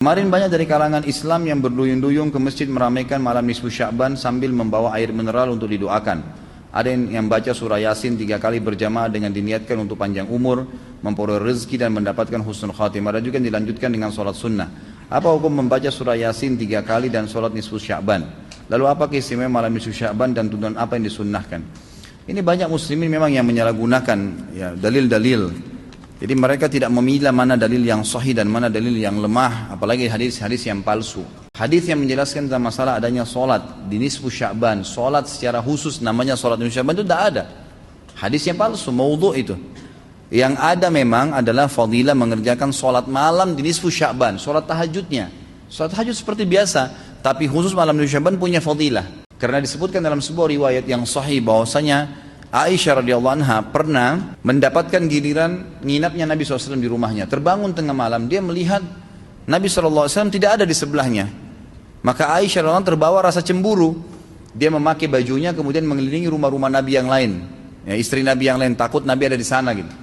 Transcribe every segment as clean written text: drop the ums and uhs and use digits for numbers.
Kemarin banyak dari kalangan Islam yang berduyun-duyun ke masjid meramaikan malam nisfu Sya'ban sambil membawa air mineral untuk didoakan. Ada yang baca surah Yasin 3 kali berjamaah dengan diniatkan untuk panjang umur, memperoleh rezeki dan mendapatkan husnul khatimah. Ada juga yang dilanjutkan dengan sholat sunnah. Apa hukum membaca surah Yasin 3 kali dan sholat nisfu Sya'ban? Lalu apa keistimewaan malam nisfu Sya'ban dan tuntunan apa yang disunnahkan? Ini banyak muslimin memang yang menyalahgunakan ya, dalil-dalil. Jadi mereka tidak memilah mana dalil yang sahih dan mana dalil yang lemah, apalagi hadis-hadis yang palsu. Hadis yang menjelaskan tentang masalah adanya solat di nisfu Sya'ban, solat secara khusus namanya solat nisfu Sya'ban itu tidak ada. Hadisnya palsu, maudhu' itu. Yang ada memang adalah fadilah mengerjakan solat malam di nisfu Sya'ban, solat tahajudnya. Solat tahajud seperti biasa, tapi khusus malam nisfu Sya'ban punya fadilah. Karena disebutkan dalam sebuah riwayat yang sahih bahwasanya Aisyah radhiyallahu anha pernah mendapatkan giliran nginapnya Nabi SAW di rumahnya. Terbangun tengah malam, dia melihat Nabi SAW tidak ada di sebelahnya. Maka Aisyah radhiyallahu anha terbawa rasa cemburu. Dia memakai bajunya kemudian mengelilingi rumah-rumah Nabi yang lain. Ya, istri Nabi yang lain takut Nabi ada di sana gitu.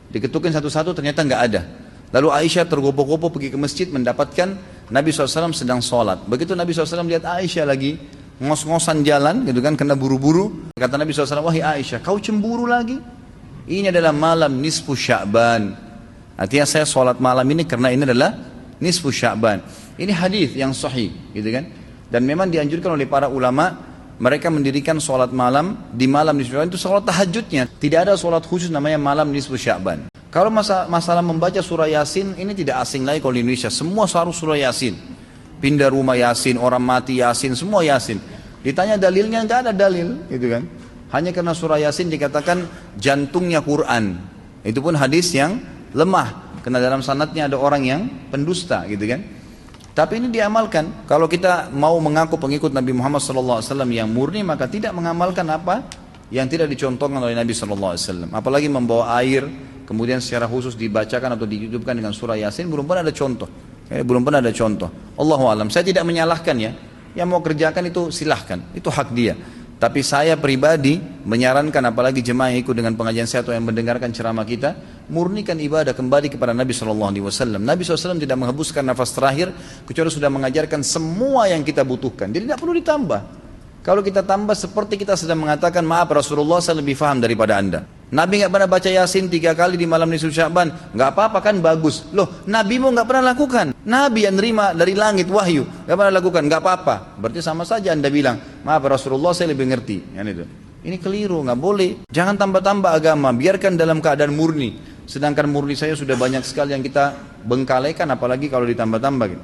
Diketukin satu-satu ternyata nggak ada. Lalu Aisyah tergopoh-gopoh pergi ke masjid mendapatkan Nabi SAW sedang sholat. Begitu Nabi SAW lihat Aisyah lagi ngos-ngosan jalan gitu kan, kena buru-buru, kata Nabi SAW, wahai Aisyah, kau cemburu lagi? Ini adalah malam nisfu Sya'ban. Artinya saya sholat malam ini karena ini adalah nisfu Sya'ban. Ini hadis yang sahih gitu kan. Dan memang dianjurkan oleh para ulama, mereka mendirikan sholat malam di malam nisfu Sya'ban itu sholat tahajudnya. Tidak ada sholat khusus namanya malam nisfu Sya'ban. Kalau masalah membaca surah Yasin, ini tidak asing lagi kalau di Indonesia, semua harus surah Yasin. Pindah rumah Yasin, orang mati Yasin, semua Yasin. Ditanya dalilnya, nggak ada dalil, gitu kan? Hanya karena surah Yasin dikatakan jantungnya Quran. Itu pun hadis yang lemah, karena dalam sanadnya ada orang yang pendusta, gitu kan? Tapi ini diamalkan. Kalau kita mau mengaku pengikut Nabi Muhammad SAW yang murni, maka tidak mengamalkan apa yang tidak dicontohkan oleh Nabi SAW. Apalagi membawa air, kemudian secara khusus dibacakan atau dihidupkan dengan surah Yasin, belum pernah ada contoh. Belum pernah ada contoh. Allahu a'lam. Saya tidak menyalahkan ya. Yang mau kerjakan itu silahkan. Itu hak dia. Tapi saya pribadi menyarankan apalagi jemaah yang ikut dengan pengajian saya atau yang mendengarkan ceramah kita, murnikan ibadah kembali kepada Nabi SAW. Nabi SAW tidak menghembuskan nafas terakhir kecuali sudah mengajarkan semua yang kita butuhkan. Jadi tidak perlu ditambah. Kalau kita tambah seperti kita sedang mengatakan, maaf Rasulullah saya lebih faham daripada anda. Nabi nggak pernah baca Yasin 3 kali di malam nisfu Sya'ban, nggak apa-apa kan, bagus. Loh, Nabi mu nggak pernah lakukan. Nabi yang nerima dari langit wahyu nggak pernah lakukan, nggak apa-apa. Berarti sama saja anda bilang, maaf Rasulullah saya lebih ngerti. Ini keliru, nggak boleh. Jangan tambah-tambah agama, biarkan dalam keadaan murni. Sedangkan murni saya sudah banyak sekali yang kita bengkalaikan, apalagi kalau ditambah-tambah. Gitu.